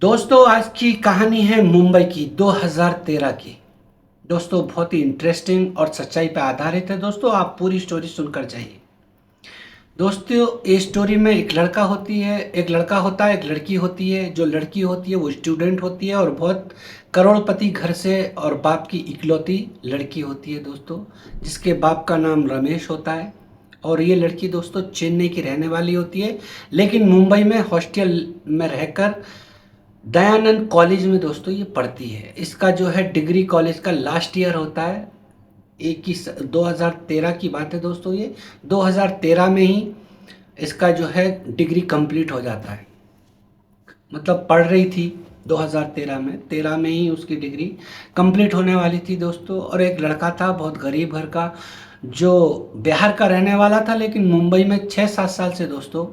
दोस्तों आज की कहानी है मुंबई की 2013 की। दोस्तों बहुत ही इंटरेस्टिंग और सच्चाई पर आधारित है। दोस्तों आप पूरी स्टोरी सुनकर जाइए। दोस्तों इस स्टोरी में एक लड़का होता है, एक लड़की होती है। जो लड़की होती है वो स्टूडेंट होती है और बहुत करोड़पति घर से और बाप की इकलौती लड़की होती है दोस्तों, जिसके बाप का नाम रमेश होता है। और ये लड़की दोस्तों चेन्नई की रहने वाली होती है, लेकिन मुंबई में हॉस्टल में रहकर दयानंद कॉलेज में दोस्तों ये पढ़ती है। इसका जो है डिग्री कॉलेज का लास्ट ईयर होता है। 2013 की बात है दोस्तों। ये 2013 में ही इसका जो है डिग्री कंप्लीट हो जाता है। मतलब पढ़ रही थी 2013 में, 13 में ही उसकी डिग्री कंप्लीट होने वाली थी दोस्तों। और एक लड़का था बहुत गरीब घर का, जो बिहार का रहने वाला था, लेकिन मुंबई में 6-7 साल से दोस्तों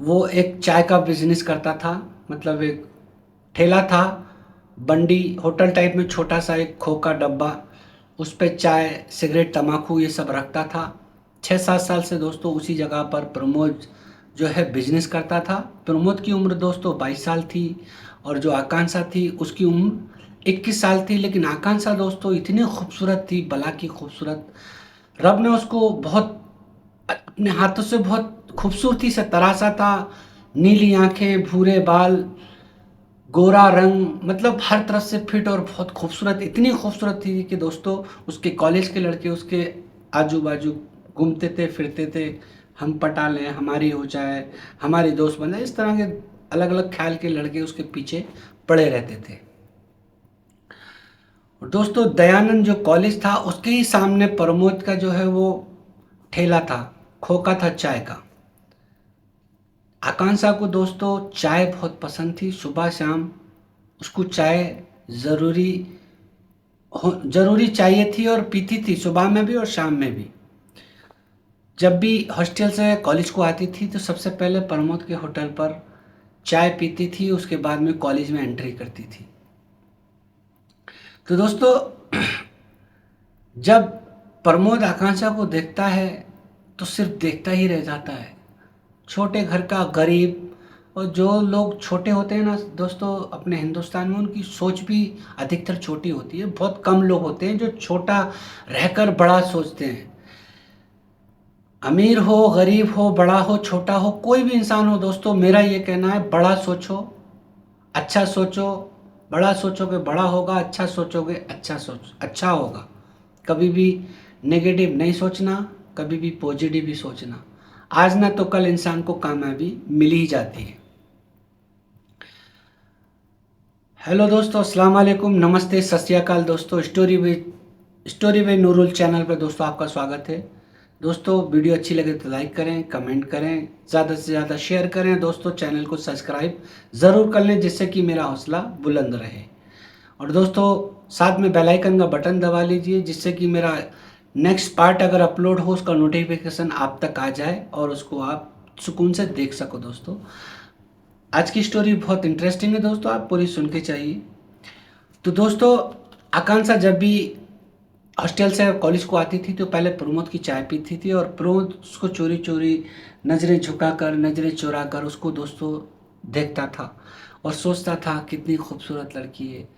वो एक चाय का बिजनेस करता था। मतलब एक ठेला था, बंडी होटल टाइप में, छोटा सा एक खोखा डब्बा, उस पे चाय, सिगरेट, तम्बाकू ये सब रखता था। 6-7 साल से दोस्तों उसी जगह पर प्रमोद जो है बिजनेस करता था। प्रमोद की उम्र दोस्तों 22 साल थी और जो आकांक्षा थी उसकी उम्र 21 साल थी। लेकिन आकांक्षा दोस्तों इतनी खूबसूरत थी, बला की खूबसूरत। रब ने उसको बहुत अपने हाथों से बहुत खूबसूरती से तराशा था। नीली आंखें, भूरे बाल, गोरा रंग, मतलब हर तरफ से फिट और बहुत खूबसूरत, इतनी खूबसूरत थी कि दोस्तों उसके कॉलेज के लड़के उसके आजू बाजू घूमते थे, फिरते थे। हम पटा लें, हमारी हो जाए, हमारी दोस्त बन जाए, इस तरह के अलग अलग ख्याल के लड़के उसके पीछे पड़े रहते थे। और दोस्तों दयानंद जो कॉलेज था उसके ही सामने प्रमोद का जो है वो ठेला था, खोखा था चाय का। आकांक्षा को दोस्तों चाय बहुत पसंद थी। सुबह शाम उसको चाय ज़रूरी ज़रूरी चाहिए थी और पीती थी, सुबह में भी और शाम में भी। जब भी हॉस्टल से कॉलेज को आती थी तो सबसे पहले प्रमोद के होटल पर चाय पीती थी, उसके बाद में कॉलेज में एंट्री करती थी। तो दोस्तों जब प्रमोद आकांक्षा को देखता है तो सिर्फ देखता ही रह जाता है। छोटे घर का गरीब, और जो लोग छोटे होते हैं ना दोस्तों अपने हिंदुस्तान में, उनकी सोच भी अधिकतर छोटी होती है। बहुत कम लोग होते हैं जो छोटा रहकर बड़ा सोचते हैं। अमीर हो, गरीब हो, बड़ा हो, छोटा हो, कोई भी इंसान हो दोस्तों, मेरा ये कहना है बड़ा सोचो, अच्छा सोचो। बड़ा सोचोगे बड़ा होगा, अच्छा सोचोगे अच्छा होगा। कभी भी नेगेटिव नहीं सोचना, कभी भी पॉजिटिव ही सोचना। आज ना तो कल इंसान को कामयाबी मिल ही जाती है। हेलो दोस्तों, अस्सलाम वालेकुम, नमस्ते, सत श्री अकाल दोस्तों। स्टोरी विद नूरुल चैनल पर दोस्तों आपका स्वागत है। दोस्तों वीडियो अच्छी लगे तो लाइक करें, कमेंट करें, ज़्यादा से ज़्यादा शेयर करें। दोस्तों चैनल को सब्सक्राइब ज़रूर कर लें जिससे कि मेरा हौसला बुलंद रहे। और दोस्तों साथ में बेल आइकन का बटन दबा लीजिए जिससे कि मेरा नेक्स्ट पार्ट अगर अपलोड हो उसका नोटिफिकेशन आप तक आ जाए और उसको आप सुकून से देख सको। दोस्तों आज की स्टोरी बहुत इंटरेस्टिंग है दोस्तों, आप पूरी सुन के चाहिए। तो दोस्तों आकांक्षा जब भी हॉस्टल से कॉलेज को आती थी तो पहले प्रमोद की चाय पीती थी और प्रमोद उसको चोरी चोरी नज़रें झुकाकर, नज़रें चुरा कर उसको दोस्तों देखता था और सोचता था कितनी खूबसूरत लड़की है,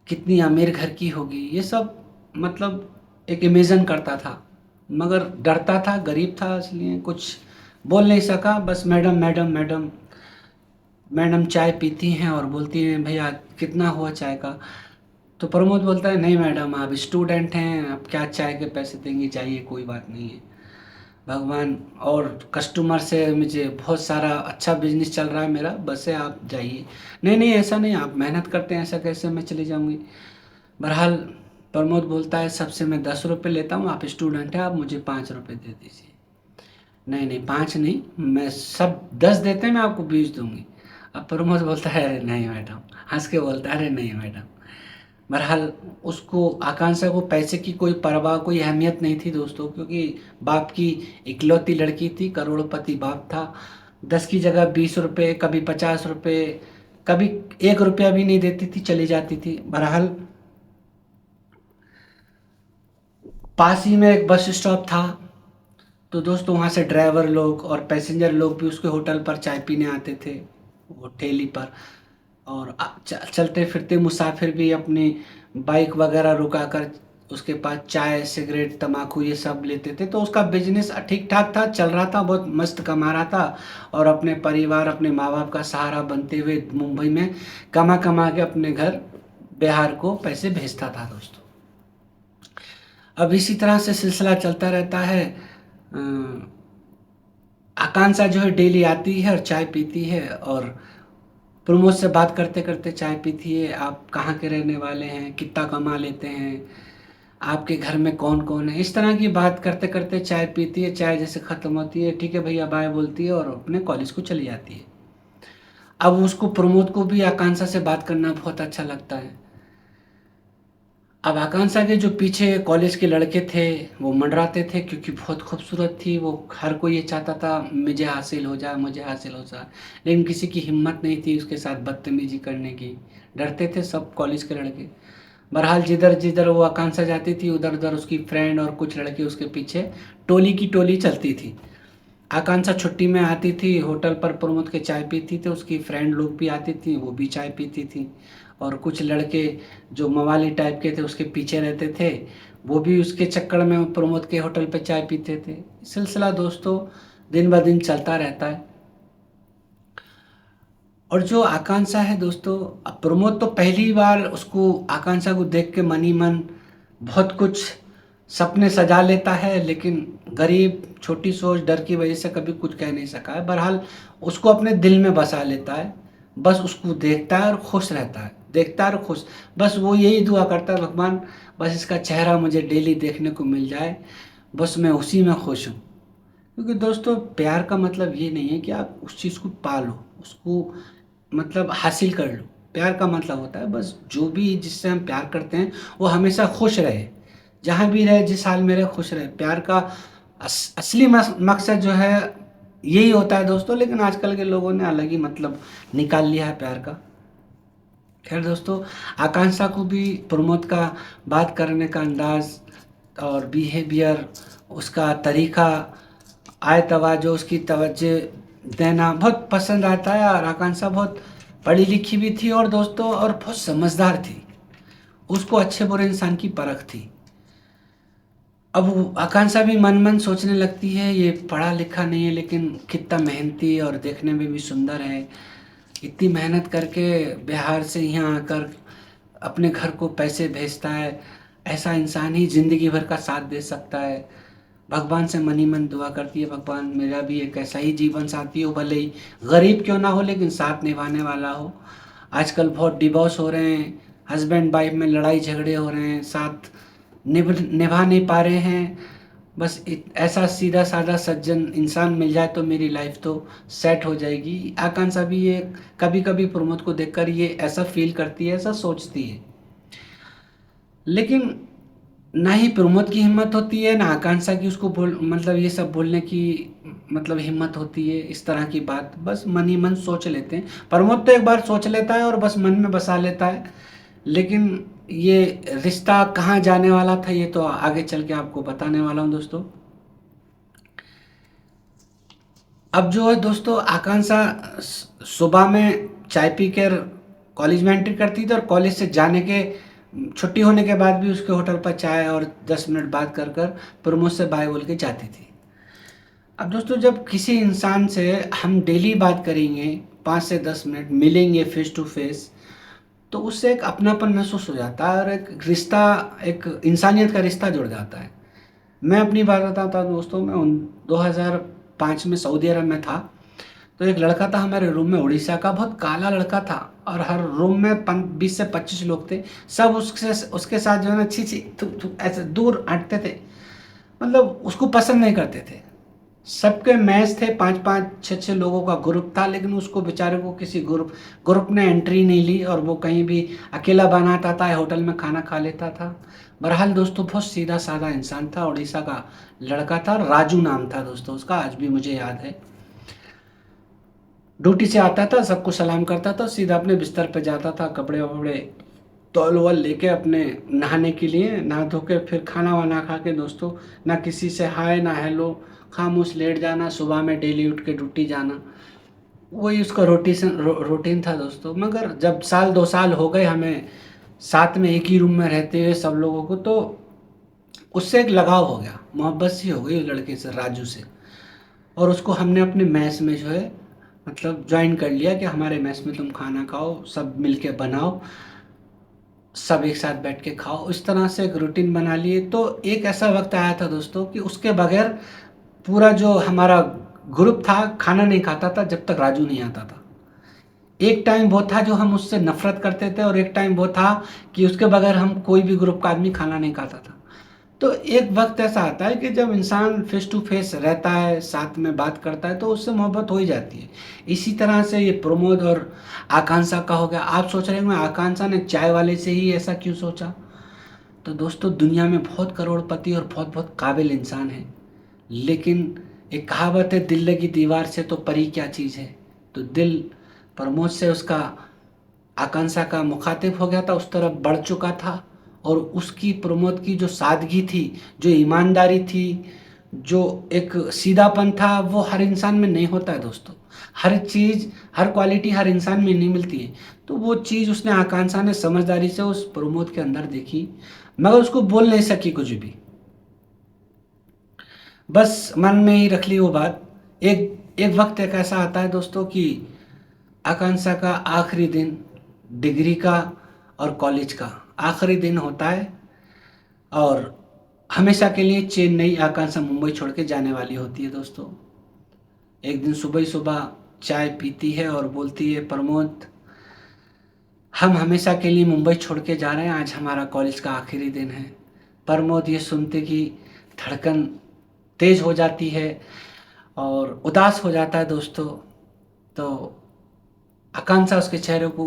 कितनी अमीर घर की होगी, ये सब मतलब एक इमेजिन करता था। मगर डरता था, गरीब था, इसलिए कुछ बोल नहीं सका। बस मैडम मैडम मैडम मैडम चाय पीती हैं और बोलती हैं भैया कितना हुआ चाय का। तो प्रमोद बोलता है नहीं मैडम, आप स्टूडेंट हैं, आप क्या चाय के पैसे देंगे, जाइए कोई बात नहीं है। भगवान और कस्टमर से मुझे बहुत सारा अच्छा बिजनेस चल रहा है मेरा, बस है आप जाइए। नहीं नहीं ऐसा नहीं, आप मेहनत करते हैं, ऐसा कैसे मैं चली जाऊंगी। बहरहाल प्रमोद बोलता है सबसे मैं 10 रुपये लेता हूँ, आप स्टूडेंट हैं, आप मुझे 5 रुपये दे दीजिए। नहीं नहीं 5 नहीं, मैं सब 10 देते हैं, मैं आपको 20 दूंगी। अब प्रमोद बोलता है अरे नहीं मैडम, हंस के बोलता है अरे नहीं मैडम। बहरहाल उसको आकांक्षा को पैसे की कोई परवाह, कोई अहमियत नहीं थी दोस्तों, क्योंकि बाप की इकलौती लड़की थी, करोड़पति बाप था। 10 की जगह 20 रुपये, कभी 50 रुपये, कभी 1 रुपया भी नहीं देती थी, चली जाती थी। बहरहाल पास ही में एक बस स्टॉप था, तो दोस्तों वहाँ से ड्राइवर लोग और पैसेंजर लोग भी उसके होटल पर चाय पीने आते थे। वो ठेली पर। और चलते फिरते मुसाफिर भी अपनी बाइक वगैरह रुकाकर उसके पास चाय, सिगरेट, तम्बाकू ये सब लेते थे। तो उसका बिजनेस ठीक ठाक था, चल रहा था, बहुत मस्त कमा रहा था और अपने परिवार, अपने माँ बाप का सहारा बनते हुए मुंबई में कमा कमा के अपने घर बिहार को पैसे भेजता था दोस्तों। अब इसी तरह से सिलसिला चलता रहता है। आकांक्षा जो है डेली आती है और चाय पीती है और प्रमोद से बात करते करते चाय पीती है। आप कहाँ के रहने वाले हैं, कितना कमा लेते हैं, आपके घर में कौन कौन है, इस तरह की बात करते करते चाय पीती है। चाय जैसे ख़त्म होती है, ठीक है भैया बाय बोलती है और अपने कॉलेज को चली जाती है। अब उसको, प्रमोद को भी आकांक्षा से बात करना बहुत अच्छा लगता है। अब आकांक्षा के जो पीछे कॉलेज के लड़के थे वो मंडराते थे, क्योंकि बहुत खूबसूरत थी वो। हर कोई ये चाहता था मुझे हासिल हो जाए, मुझे हासिल हो जाए, लेकिन किसी की हिम्मत नहीं थी उसके साथ बदतमीजी करने की। डरते थे सब कॉलेज के लड़के। बहरहाल जिधर जिधर वो आकांक्षा जाती थी उधर उधर उसकी फ्रेंड और कुछ लड़के उसके पीछे टोली की टोली चलती थी। आकांक्षा छुट्टी में आती थी, होटल पर प्रमोद के चाय पीती थी, उसकी फ्रेंड लोग भी आती थी, वो भी चाय पीती थी। और कुछ लड़के जो मवाली टाइप के थे उसके पीछे रहते थे, वो भी उसके चक्कर में प्रमोद के होटल पे चाय पीते थे। सिलसिला दोस्तों दिन ब दिन चलता रहता है। और जो आकांक्षा है दोस्तों, अब प्रमोद तो पहली बार उसको, आकांक्षा को देख के मन ही मन बहुत कुछ सपने सजा लेता है, लेकिन गरीब, छोटी सोच, डर की वजह से कभी कुछ कह नहीं सका है। बहरहाल उसको अपने दिल में बसा लेता है, बस उसको देखता है और खुश रहता है, देखता है और खुश। बस वो यही दुआ करता है, भगवान बस इसका चेहरा मुझे डेली देखने को मिल जाए, बस मैं उसी में खुश हूँ। क्योंकि दोस्तों प्यार का मतलब ये नहीं है कि आप उस चीज़ को पालो, उसको मतलब हासिल कर लो। प्यार का मतलब होता है बस जो भी जिससे हम प्यार करते हैं वो हमेशा खुश रहे, जहाँ भी रहे, जिस हाल में रहे, खुश रहे। प्यार का असली मकसद जो है यही होता है दोस्तों, लेकिन आजकल के लोगों ने अलग ही मतलब निकाल लिया है प्यार का। खैर दोस्तों, आकांक्षा को भी प्रमोद का बात करने का अंदाज और बिहेवियर, उसका तरीका, आय तवाज़ो, उसकी तवज्जो देना बहुत पसंद आता है। और आकांक्षा बहुत पढ़ी लिखी भी थी और दोस्तों और बहुत समझदार थी, उसको अच्छे बुरे इंसान की परख थी। अब आकांक्षा भी मन मन सोचने लगती है ये पढ़ा लिखा नहीं है लेकिन कितना मेहनती और देखने में भी सुंदर है, इतनी मेहनत करके बिहार से यहाँ आकर अपने घर को पैसे भेजता है, ऐसा इंसान ही ज़िंदगी भर का साथ दे सकता है। भगवान से मन ही मन दुआ करती है, भगवान मेरा भी एक ऐसा ही जीवन साथी हो, भले ही गरीब क्यों ना हो लेकिन साथ निभाने वाला हो। आजकल बहुत डिवोर्स हो रहे हैं, हस्बैंड वाइफ में लड़ाई झगड़े हो रहे हैं, साथ निभा नहीं पा रहे हैं। बस ऐसा सीधा साधा सज्जन इंसान मिल जाए तो मेरी लाइफ तो सेट हो जाएगी। आकांक्षा भी ये कभी कभी प्रमोद को देखकर ये ऐसा फील करती है, ऐसा सोचती है। लेकिन ना ही प्रमोद की हिम्मत होती है ना आकांक्षा की उसको बोल मतलब ये सब बोलने की मतलब हिम्मत होती है। इस तरह की बात बस मन ही मन सोच लेते हैं। प्रमोद तो एक बार सोच लेता है और बस मन में बसा लेता है, लेकिन ये रिश्ता कहाँ जाने वाला था ये तो आगे चल के आपको बताने वाला हूँ दोस्तों। अब जो है दोस्तों, आकांक्षा सुबह में चाय पी कर कॉलेज में एंट्री करती थी और कॉलेज से जाने के छुट्टी होने के बाद भी उसके होटल पर चाय और 10 मिनट बात कर कर प्रमोद से बाय बोल के जाती थी। अब दोस्तों जब किसी इंसान से हम डेली बात करेंगे, 5 से 10 मिनट मिलेंगे फेस टू फेस, तो उससे एक अपनापन महसूस हो जाता है और एक रिश्ता, एक इंसानियत का रिश्ता जुड़ जाता है। मैं अपनी बात बताता हूँ दोस्तों, मैं 2005 में सऊदी अरब में था। तो एक लड़का था हमारे रूम में, उड़ीसा का, बहुत काला लड़का था और हर रूम में 20 से 25 लोग थे। सब उसके साथ जो है ना छी छी थू थू ऐसे दूर हटते थे, मतलब उसको पसंद नहीं करते थे। सबके मैच थे, 5-5 6-6 लोगों का ग्रुप था, लेकिन उसको बेचारे को किसी ग्रुप ने एंट्री नहीं ली और वो कहीं भी अकेला बनाता था, होटल में खाना खा लेता था। बहरहाल दोस्तों बहुत सीधा साधा इंसान था, उड़ीसा का लड़का था, राजू नाम था दोस्तों उसका, आज भी मुझे याद है। ड्यूटी से आता था, सबको सलाम करता था, सीधा अपने बिस्तर पे जाता था, कपड़े वपड़े तौल वल लेके अपने नहाने के लिए, नहा धो के फिर खाना वाना खा के दोस्तों, ना किसी से हाय ना हेलो, खामोश लेट जाना, सुबह में डेली उठ के ड्यूटी जाना। वही उसका रूटीन था दोस्तों। मगर जब साल 2 साल हो गए हमें साथ में एक ही रूम में रहते हुए सब लोगों को, तो उससे एक लगाव हो गया, मोहब्बत सी हो गई उस लड़के से, राजू से। और उसको हमने अपने मैस में जो है मतलब ज्वाइन कर लिया कि हमारे मैस में तुम खाना खाओ, सब मिल के बनाओ, सब एक साथ बैठ के खाओ। इस तरह से एक रूटीन बना लिए। तो एक ऐसा वक्त आया था दोस्तों कि उसके बगैर पूरा जो हमारा ग्रुप था खाना नहीं खाता था जब तक राजू नहीं आता था। एक टाइम वो था जो हम उससे नफरत करते थे, और एक टाइम वो था कि उसके बगैर हम कोई भी ग्रुप का आदमी खाना नहीं खाता था। तो एक वक्त ऐसा आता है कि जब इंसान फेस टू फेस रहता है, साथ में बात करता है, तो उससे मोहब्बत हो ही जाती है। इसी तरह से ये प्रमोद और आकांक्षा का हो गया। आप सोच रहे होंगे आकांक्षा ने चाय वाले से ही ऐसा क्यों सोचा। तो दोस्तों दुनिया में बहुत करोड़पति और बहुत बहुत काबिल इंसान हैं, लेकिन एक कहावत है, दिल लगी दीवार से तो परी क्या चीज़ है। तो दिल प्रमोद से उसका, आकांक्षा का मुखातिब हो गया था, उस तरफ बढ़ चुका था। और उसकी, प्रमोद की जो सादगी थी, जो ईमानदारी थी, जो एक सीधापन था, वो हर इंसान में नहीं होता है दोस्तों। हर चीज़, हर क्वालिटी हर इंसान में नहीं मिलती है। तो वो चीज़ उसने, आकांक्षा ने समझदारी से उस प्रमोद के अंदर देखी, मगर उसको बोल नहीं सकी कुछ भी, बस मन में ही रख ली वो बात। एक एक वक्त एक ऐसा आता है दोस्तों कि आकांक्षा का आखिरी दिन, डिग्री का और कॉलेज का आखिरी दिन होता है, और हमेशा के लिए चेन्नई आकांक्षा मुंबई छोड़ के जाने वाली होती है दोस्तों। एक दिन सुबह ही सुबह चाय पीती है और बोलती है, प्रमोद हम हमेशा के लिए मुंबई छोड़ के जा रहे हैं, आज हमारा कॉलेज का आखिरी दिन है। प्रमोद ये सुनते कि धड़कन तेज हो जाती है और उदास हो जाता है दोस्तों। तो आकांक्षा उसके चेहरे को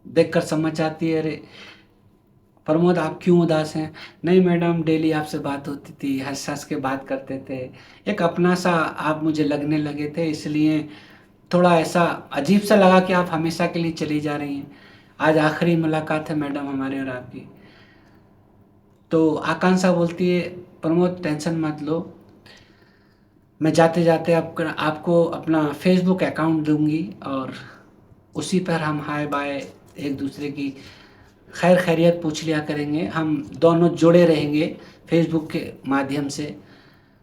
देखकर समझ जाती है, अरे प्रमोद आप क्यों उदास हैं। नहीं मैडम, डेली आपसे बात होती थी, हंस हंस के बात करते थे, एक अपना सा आप मुझे लगने लगे थे, इसलिए थोड़ा ऐसा अजीब सा लगा कि आप हमेशा के लिए चली जा रही हैं। आज आखिरी मुलाकात है मैडम हमारी और आपकी। तो आकांक्षा बोलती है, प्रमोद टेंशन मत लो, मैं जाते जाते आपको अपना फेसबुक अकाउंट दूंगी, और उसी पर हम हाय बाय एक दूसरे की खैर खैरियत पूछ लिया करेंगे, हम दोनों जुड़े रहेंगे फेसबुक के माध्यम से।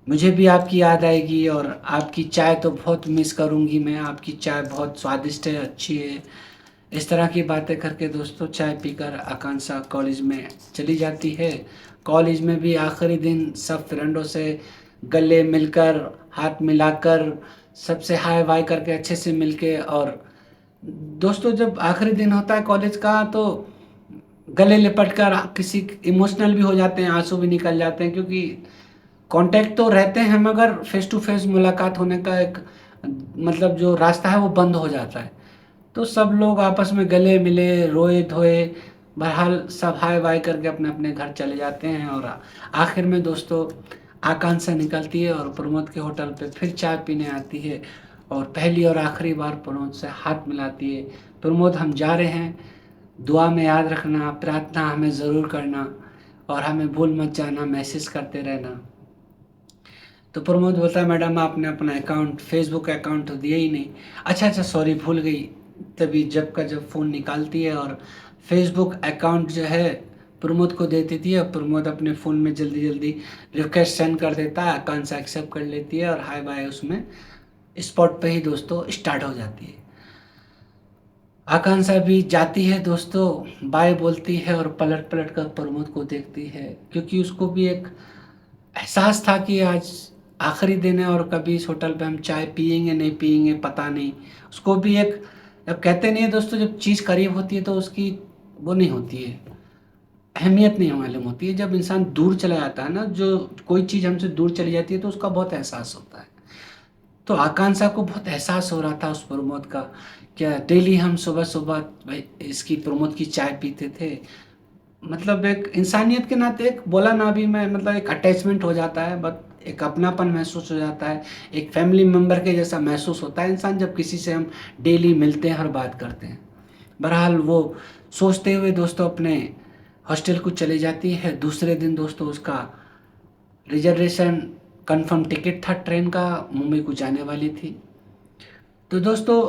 मुझे भी आपकी याद आएगी, और आपकी चाय तो बहुत मिस करूंगी मैं, आपकी चाय बहुत स्वादिष्ट है, अच्छी है। इस तरह की बातें करके दोस्तों चाय पीकर आकांक्षा कॉलेज में चली जाती है। कॉलेज में भी आखिरी दिन सब फ्रेंडों से गले मिलकर, हाथ मिलाकर, सबसे हाय बाय करके अच्छे से मिलके, और दोस्तों जब आखिरी दिन होता है कॉलेज का, तो गले लिपट कर किसी इमोशनल भी हो जाते हैं, आंसू भी निकल जाते हैं, क्योंकि कांटेक्ट तो रहते हैं मगर फेस टू फेस मुलाकात होने का एक मतलब जो रास्ता है वो बंद हो जाता है। तो सब लोग आपस में गले मिले, रोए धोए, बहरहाल सब हाय बाय करके अपने अपने घर चले जाते हैं। और आखिर में दोस्तों आकांक्षा निकलती है और प्रमोद के होटल पे फिर चाय पीने आती है, और पहली और आखिरी बार प्रमोद से हाथ मिलाती है। प्रमोद हम जा रहे हैं, दुआ में याद रखना, प्रार्थना हमें ज़रूर करना, और हमें भूल मत जाना, मैसेज करते रहना। तो प्रमोद बोलता है, मैडम आपने अपना अकाउंट, फेसबुक अकाउंट तो दिया ही नहीं। अच्छा अच्छा सॉरी, भूल गई। तभी जब का जब फ़ोन निकालती है और फेसबुक अकाउंट जो है प्रमोद को दे देती है, और प्रमोद अपने फ़ोन में जल्दी जल्दी रिक्वेस्ट सेंड कर देता है, आकांक्षा एक्सेप्ट कर लेती है, और हाय बाय उसमें स्पॉट पे ही दोस्तों स्टार्ट हो जाती है। आकांक्षा भी जाती है दोस्तों, बाय बोलती है और पलट पलट कर प्रमोद को देखती है, क्योंकि उसको भी एक एहसास था कि आज आखिरी दिन है, और कभी इस होटल पे हम चाय पिएंगे नहीं पिएंगे पता नहीं। उसको भी एक, अब कहते नहीं है दोस्तों, जब चीज़ करीब होती है तो उसकी वो नहीं होती है, अहमियत नहीं मालूम होती है। जब इंसान दूर चला जाता है ना, जो कोई चीज़ हमसे दूर चली जाती है तो उसका बहुत एहसास होता है। तो आकांक्षा को बहुत एहसास हो रहा था उस प्रमोद का, क्या डेली हम सुबह सुबह भाई इसकी प्रमोद की चाय पीते थे। मतलब एक इंसानियत के नाते, एक बोला ना भी मैं, मतलब एक अटैचमेंट हो जाता है, बट एक अपनापन महसूस हो जाता है, एक फैमिली मेम्बर के जैसा महसूस होता है इंसान जब किसी से हम डेली मिलते हैं और बात करते हैं। बहरहाल वो सोचते हुए दोस्तों अपने हॉस्टल को चले जाती है। दूसरे दिन दोस्तों उसका रिजर्वेशन कंफर्म टिकट था ट्रेन का, मुंबई को जाने वाली थी। तो दोस्तों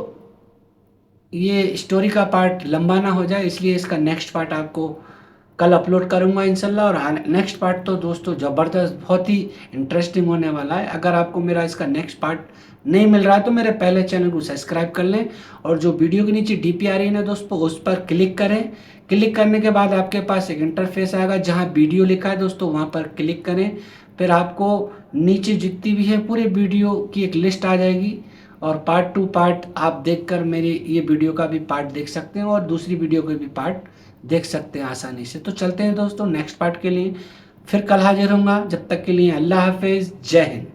ये स्टोरी का पार्ट लंबा ना हो जाए, इसलिए इसका नेक्स्ट पार्ट आपको कल अपलोड करूँगा इंशाल्लाह। और हाँ, नेक्स्ट पार्ट तो दोस्तों ज़बरदस्त, बहुत ही इंटरेस्टिंग होने वाला है। अगर आपको मेरा इसका नेक्स्ट पार्ट नहीं मिल रहा है तो मेरे पहले चैनल को सब्सक्राइब कर लें, और जो वीडियो के नीचे डीपी आ रही है ना दोस्तों, उस पर क्लिक करें। क्लिक करने के बाद आपके पास एक इंटरफेस आएगा, जहाँ वीडियो लिखा है दोस्तों, वहाँ पर क्लिक करें। फिर आपको नीचे जितनी भी है पूरे वीडियो की एक लिस्ट आ जाएगी, और पार्ट टू पार्ट आप देखकर मेरी ये वीडियो का भी पार्ट देख सकते हैं, और दूसरी वीडियो के भी पार्ट देख सकते हैं आसानी से। तो चलते हैं दोस्तों नेक्स्ट पार्ट के लिए, फिर कल हाजिर होऊंगा। जब तक के लिए अल्लाह हाफिज़, जय हिंद।